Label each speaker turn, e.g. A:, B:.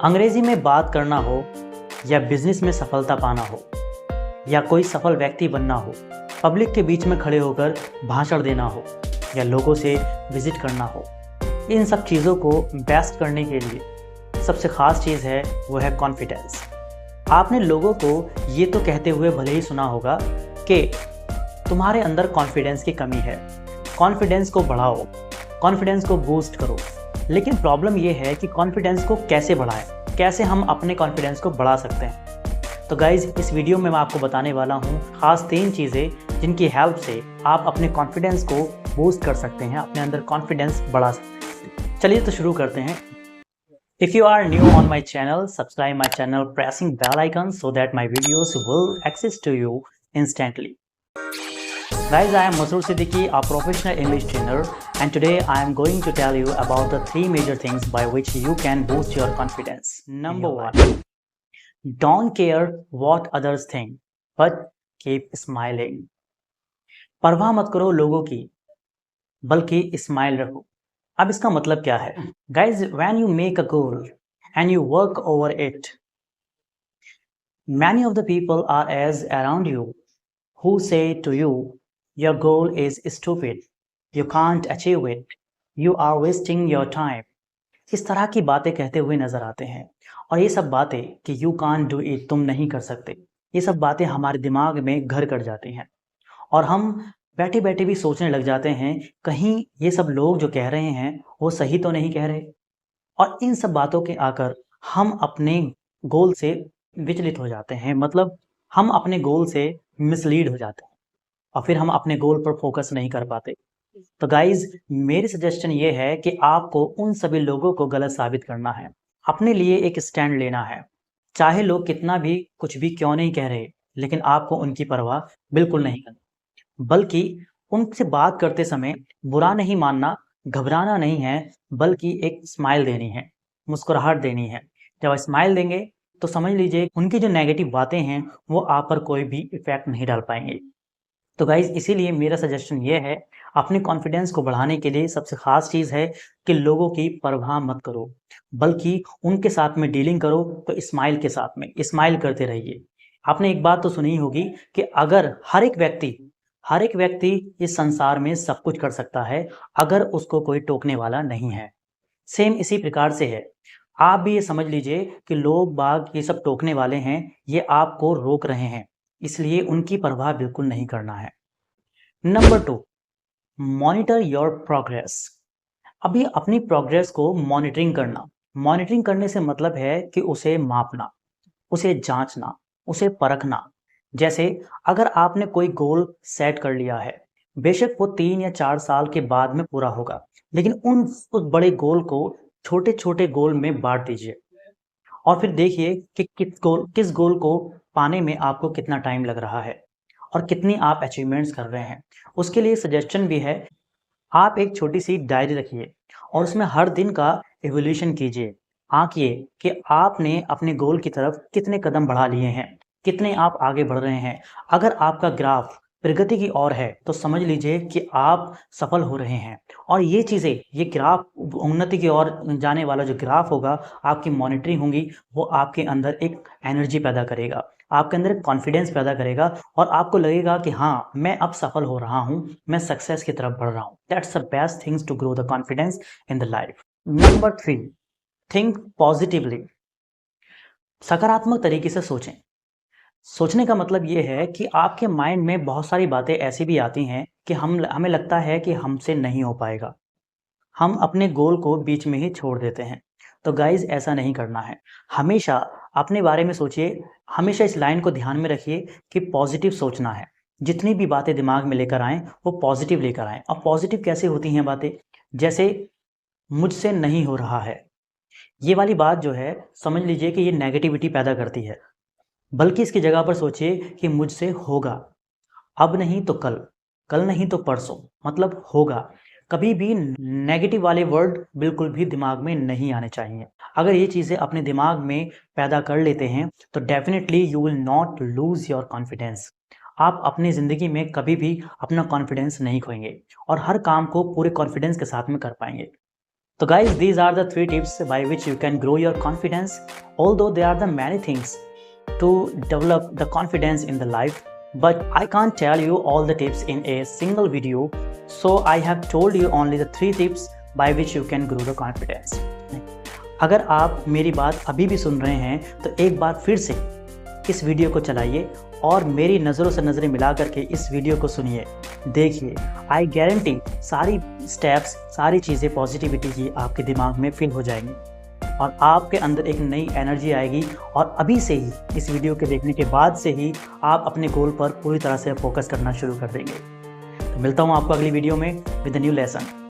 A: अंग्रेजी में बात करना हो या बिजनेस में सफलता पाना हो या कोई सफल व्यक्ति बनना हो, पब्लिक के बीच में खड़े होकर भाषण देना हो या लोगों से विजिट करना हो, इन सब चीज़ों को बेस्ट करने के लिए सबसे ख़ास चीज़ है वो है कॉन्फिडेंस। आपने लोगों को ये तो कहते हुए भले ही सुना होगा कि तुम्हारे अंदर कॉन्फिडेंस की कमी है, कॉन्फिडेंस को बढ़ाओ, कॉन्फिडेंस को बूस्ट करो। लेकिन प्रॉब्लम ये है कि कॉन्फिडेंस को कैसे बढ़ाएं, कैसे हम अपने कॉन्फिडेंस को बढ़ा सकते हैं। तो गाइज़, इस वीडियो में मैं आपको बताने वाला हूँ खास 3 चीज़ें जिनकी हेल्प से आप अपने कॉन्फिडेंस को बूस्ट कर सकते हैं, अपने अंदर कॉन्फिडेंस बढ़ा सकते हैं। चलिए तो शुरू करते हैं। If you are new on my channel, subscribe my channel pressing bell icon so that my videos will access to you instantly. Guys, I am Masroor Siddiqui, a professional English trainer, and today I am going to tell you about the 3 major things by which you can boost your confidence. Number 1, don't care what others think, but keep smiling. परवाह मत करो लोगों की, बल्कि smile रखो। अब इसका मतलब क्या है? Guys, when you make a goal and you work over it, many of the people are as around you who say to you, your goal is stupid, you can't achieve it, you are wasting your time. इस तरह की बातें कहते हुए नजर आते हैं। और ये सब बातें कि you can't do it, तुम नहीं कर सकते, ये सब बातें हमारे दिमाग में घर कर जाती हैं और हम बैठे बैठे भी सोचने लग जाते हैं कहीं ये सब लोग जो कह रहे हैं वो सही तो नहीं कह रहे। और इन सब बातों के आकर हम अपने गोल से विचलित हो जाते हैं, मतलब हम अपने गोल से मिसलीड हो जाते हैं और फिर हम अपने गोल पर फोकस नहीं कर पाते। तो गाइज, मेरी सजेशन ये है कि आपको उन सभी लोगों को गलत साबित करना है, अपने लिए एक स्टैंड लेना है। चाहे लोग कितना भी कुछ भी क्यों नहीं कह रहे, लेकिन आपको उनकी परवाह बिल्कुल नहीं करनी, बल्कि उनसे बात करते समय बुरा नहीं मानना, घबराना नहीं है, बल्कि एक स्माइल देनी है, मुस्कुराहट देनी है। जब स्माइल देंगे तो समझ लीजिए उनकी जो नेगेटिव बातें हैं वो आप पर कोई भी इफेक्ट नहीं डाल पाएंगे। तो गाइज, इसीलिए मेरा सजेशन ये है, अपने कॉन्फिडेंस को बढ़ाने के लिए सबसे ख़ास चीज़ है कि लोगों की परवाह मत करो, बल्कि उनके साथ में डीलिंग करो तो स्माइल के साथ में स्माइल करते रहिए। आपने एक बात तो सुनी होगी कि अगर हर एक व्यक्ति इस संसार में सब कुछ कर सकता है अगर उसको कोई टोकने वाला नहीं है। सेम इसी प्रकार से है, आप भी ये समझ लीजिए कि लोग बाग ये सब टोकने वाले हैं, ये आपको रोक रहे हैं, इसलिए उनकी परवाह बिल्कुल नहीं करना है। Number 2, monitor your progress. अभी अपनी प्रोग्रेस को मॉनिटरिंग करना। मॉनिटरिंग करने से मतलब है कि उसे मापना, उसे जांचना, उसे परखना। जैसे अगर आपने कोई गोल सेट कर लिया है, बेशक वो 3 या 4 साल के बाद में पूरा होगा, लेकिन उस बड़े गोल को छोटे छोटे गोल में बांट दीजिए और फिर देखिए कि किस गोल को पाने में आपको कितना टाइम लग रहा है और कितनी आप अचीवमेंट्स कर रहे हैं। उसके लिए सजेशन भी है, आप एक छोटी सी डायरी रखिए और उसमें हर दिन का एवोल्यूशन कीजिए, आंकिए कि आपने अपने गोल की तरफ कितने कदम बढ़ा लिए हैं, कितने आप आगे बढ़ रहे हैं। अगर आपका ग्राफ प्रगति की ओर है तो समझ लीजिए कि आप सफल हो रहे हैं। और ये चीज़ें, ये ग्राफ उन्नति की ओर जाने वाला जो ग्राफ होगा, आपकी मॉनिटरिंग होगी, वो आपके अंदर एक एनर्जी पैदा करेगा, आपके अंदर एक कॉन्फिडेंस पैदा करेगा और आपको लगेगा कि हाँ, मैं अब सफल हो रहा हूँ, मैं सक्सेस की तरफ बढ़ रहा हूँ। That's the best things to grow the confidence in the life. Number 3, think positively. सकारात्मक तरीके से सोचें। सोचने का मतलब ये है कि आपके माइंड में बहुत सारी बातें ऐसी भी आती हैं कि हमें लगता है कि हमसे नहीं हो पाएगा, हम अपने गोल को बीच में ही छोड़ देते हैं। तो गाइज, ऐसा नहीं करना है। हमेशा अपने बारे में सोचिए, हमेशा इस लाइन को ध्यान में रखिए कि पॉजिटिव सोचना है। जितनी भी बातें दिमाग में लेकर आएँ वो पॉजिटिव लेकर आएँ। अब पॉजिटिव कैसे होती हैं बातें? जैसे मुझसे नहीं हो रहा है, ये वाली बात जो है समझ लीजिए कि ये नेगेटिविटी पैदा करती है, बल्कि इसकी जगह पर सोचिए कि मुझसे होगा, अब नहीं तो कल, कल नहीं तो परसों, मतलब होगा। कभी भी नेगेटिव वाले वर्ड बिल्कुल भी दिमाग में नहीं आने चाहिए। अगर ये चीज़ें अपने दिमाग में पैदा कर लेते हैं तो definitely you will not lose your confidence. आप अपनी ज़िंदगी में कभी भी अपना कॉन्फिडेंस नहीं खोएंगे और हर काम को पूरे कॉन्फिडेंस के साथ में कर पाएंगे। So guys, these are the 3 tips by which you can grow your confidence. Although there are the many things to develop the confidence in the life, but I can't tell you all the tips in a single video. So I have told you only the 3 tips by which you can grow the confidence. अगर आप मेरी बात अभी भी सुन रहे हैं तो एक बार फिर से इस वीडियो को चलाइए और मेरी नज़रों से नज़रें मिला करके इस वीडियो को सुनिए, देखिए। आई गारंटी सारी स्टेप्स, सारी चीज़ें पॉजिटिविटी की आपके दिमाग में फिल हो जाएंगी और आपके अंदर एक नई एनर्जी आएगी और अभी से ही, इस वीडियो के देखने के बाद से ही आप अपने गोल पर पूरी तरह से फोकस करना शुरू कर देंगे। तो मिलता हूँ आपको अगली वीडियो में विद अ न्यू लेसन।